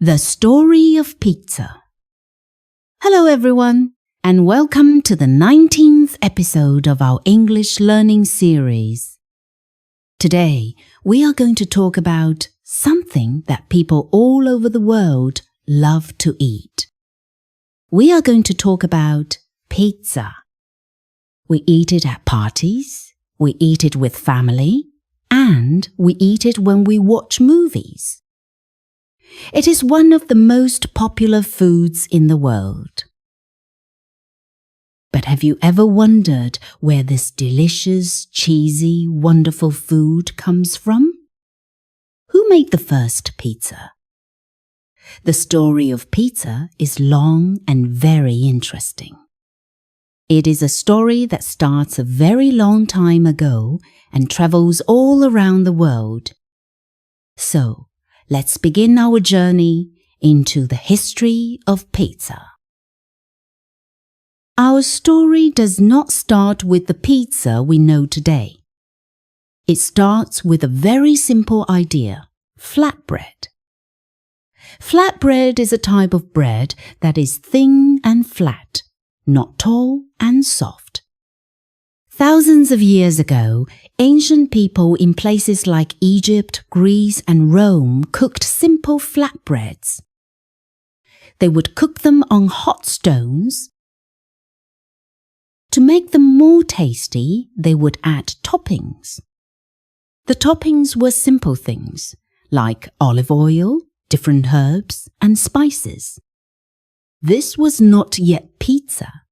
The Story of Pizza. Hello everyone, and welcome to the 19th episode of our English learning series. Today, we are going to talk about something that people all over the world love to eat. We are going to talk about pizza. We eat it at parties, we eat it with family, and we eat it when we watch movies. It is one of the most popular foods in the world. But have you ever wondered where this delicious, cheesy, wonderful food comes from? Who made the first pizza? The story of pizza is long and very interesting. It is a story that starts a very long time ago and travels all around the world. So, let's begin our journey into the history of pizza. Our story does not start with the pizza we know today. It starts with a very simple idea, flatbread. Flatbread is a type of bread that is thin and flat, not tall and soft. Thousands of years ago, ancient people in places like Egypt, Greece, and Rome cooked simple flatbreads. They would cook them on hot stones. To make them more tasty, they would add toppings. The toppings were simple things like olive oil, different herbs, and spices. This was not yet pizza,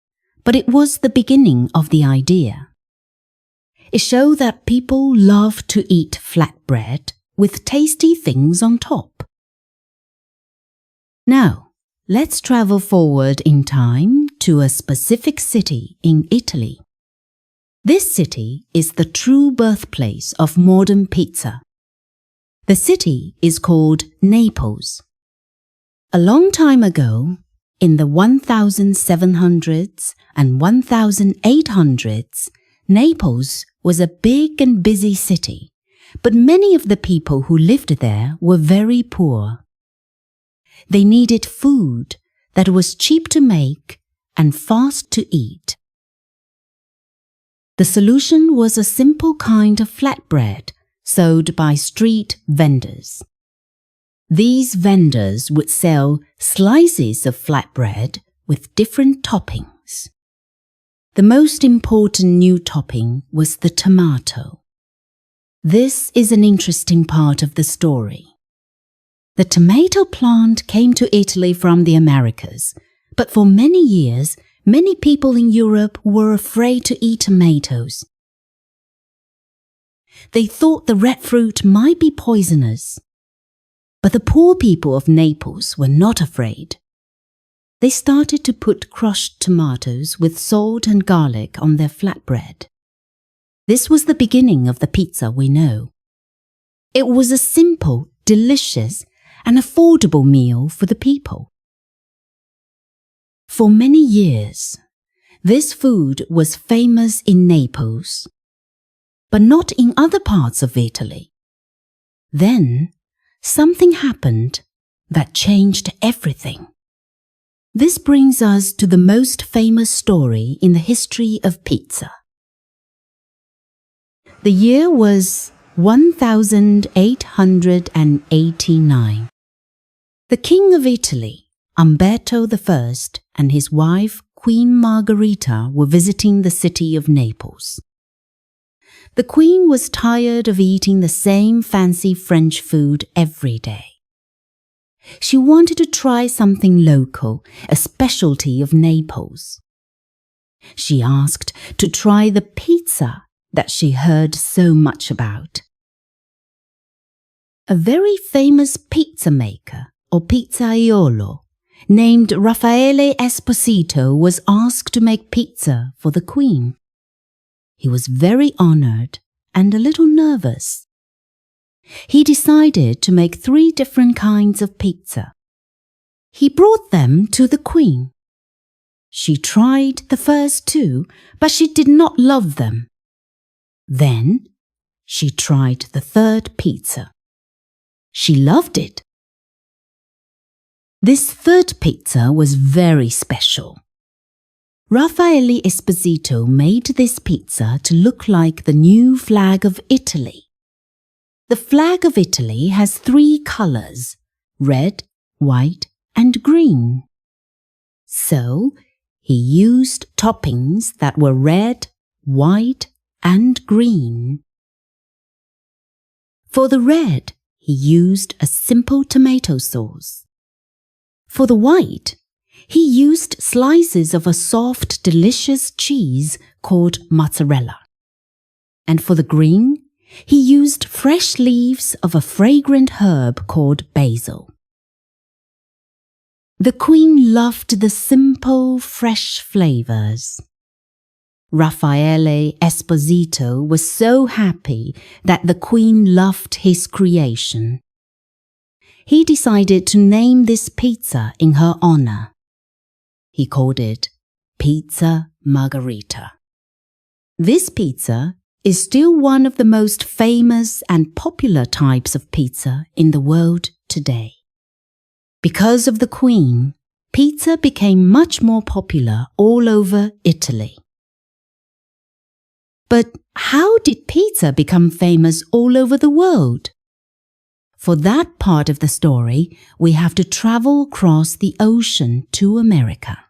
but it was the beginning of the idea. It showed that people love to eat flatbread with tasty things on top. Now, let's travel forward in time to a specific city in Italy. This city is the true birthplace of modern pizza. The city is called Naples. A long time ago, in the 1700s and 1800s, Naples was a big and busy city, but many of the people who lived there were very poor. They needed food that was cheap to make and fast to eat. The solution was a simple kind of flatbread sold by street vendors. These vendors would sell slices of flatbread with different toppings. The most important new topping was the tomato. This is an interesting part of the story. The tomato plant came to Italy from the Americas, but for many years, many people in Europe were afraid to eat tomatoes. They thought the red fruit might be poisonous. But the poor people of Naples were not afraid. They started to put crushed tomatoes with salt and garlic on their flatbread. This was the beginning of the pizza we know. It was a simple, delicious, and affordable meal for the people. For many years, this food was famous in Naples, but not in other parts of Italy. Then, something happened that changed everything. This brings us to the most famous story in the history of pizza. The year was 1889. The King of Italy, Umberto I, and his wife, Queen Margherita, were visiting the city of Naples. The Queen was tired of eating the same fancy French food every day. She wanted to try something local, a specialty of Naples. She asked to try the pizza that she heard so much about. A very famous pizza maker, or pizzaiolo, named Raffaele Esposito was asked to make pizza for the Queen. He was very honored and a little nervous. He decided to make 3 different kinds of pizza. He brought them to the Queen. She tried the first 2, but she did not love them. Then she tried the 3rd pizza. She loved it. This third pizza was very special. Raffaele Esposito made this pizza to look like the new flag of Italy. The flag of Italy has 3 colors: red, white, and green. So, he used toppings that were red, white, and green. For the red, he used a simple tomato sauce. For the white, he used slices of a soft, delicious cheese called mozzarella. And for the green, he used fresh leaves of a fragrant herb called basil. The Queen loved the simple, fresh flavors. Raffaele Esposito was so happy that the Queen loved his creation. He decided to name this pizza in her honor. He called it Pizza Margherita. This pizza is still one of the most famous and popular types of pizza in the world today. Because of the Queen, pizza became much more popular all over Italy. But how did pizza become famous all over the world? For that part of the story, we have to travel across the ocean to America.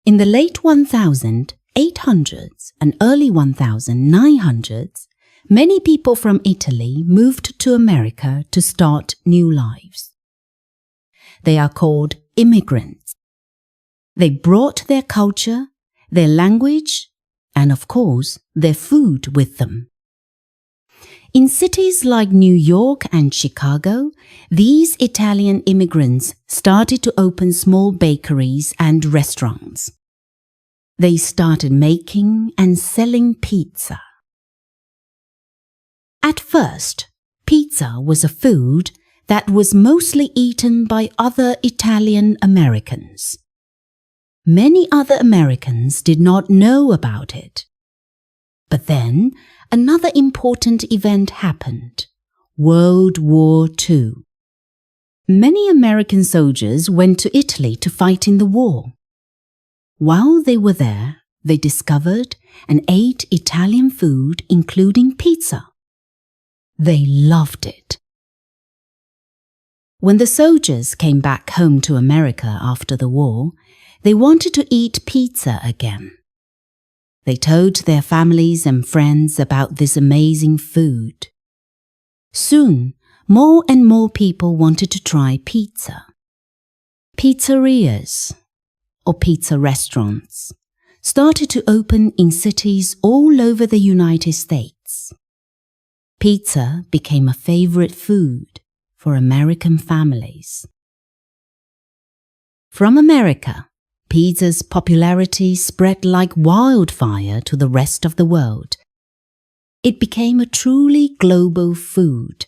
In the late 1800s and early 1900s, many people from Italy moved to America to start new lives. They are called immigrants. They brought their culture, their language, and of course, their food with them. In cities like New York and Chicago, these Italian immigrants started to open small bakeries and restaurants. They started making and selling pizza. At first, pizza was a food that was mostly eaten by other Italian Americans. Many other Americans did not know about it. But then, another important event happened: World War II. Many American soldiers went to Italy to fight in the war. While they were there, they discovered and ate Italian food, including pizza. They loved it. When the soldiers came back home to America after the war, they wanted to eat pizza again. They told their families and friends about this amazing food. Soon, more and more people wanted to try pizza. Pizzerias, or pizza restaurants, started to open in cities all over the United States. Pizza became a favorite food for American families. From America, pizza's popularity spread like wildfire to the rest of the world. It became a truly global food.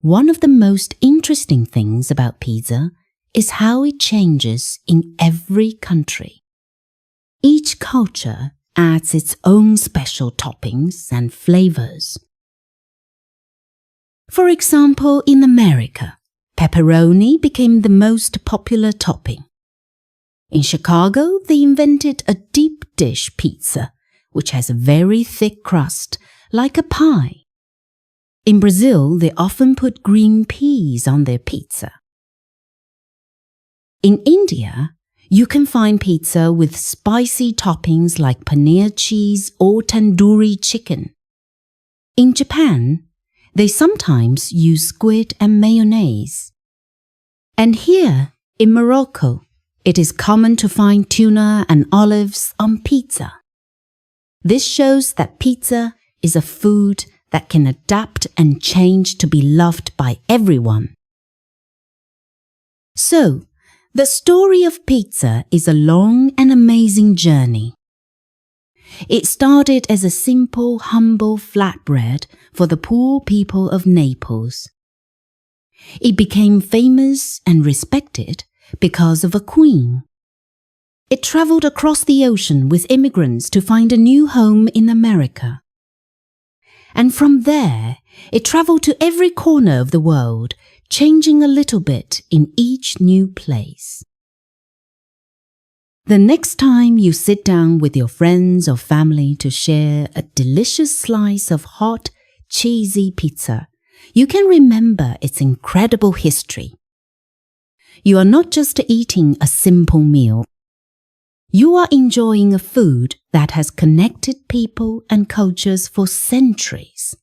One of the most interesting things about pizza is how it changes in every country. Each culture adds its own special toppings and flavors. For example, in America, pepperoni became the most popular topping. In Chicago, they invented a deep dish pizza, which has a very thick crust, like a pie. In Brazil, they often put green peas on their pizza. In India, you can find pizza with spicy toppings like paneer cheese or tandoori chicken. In Japan, they sometimes use squid and mayonnaise. And here, in Morocco, it is common to find tuna and olives on pizza. This shows that pizza is a food that can adapt and change to be loved by everyone. So, the story of pizza is a long and amazing journey. It started as a simple, humble flatbread for the poor people of Naples. It became famous and respected because of a queen. It traveled across the ocean with immigrants to find a new home in America. And from there, it traveled to every corner of the world, changing a little bit in each new place. The next time you sit down with your friends or family to share a delicious slice of hot, cheesy pizza, you can remember its incredible history. You are not just eating a simple meal. You are enjoying a food that has connected people and cultures for centuries.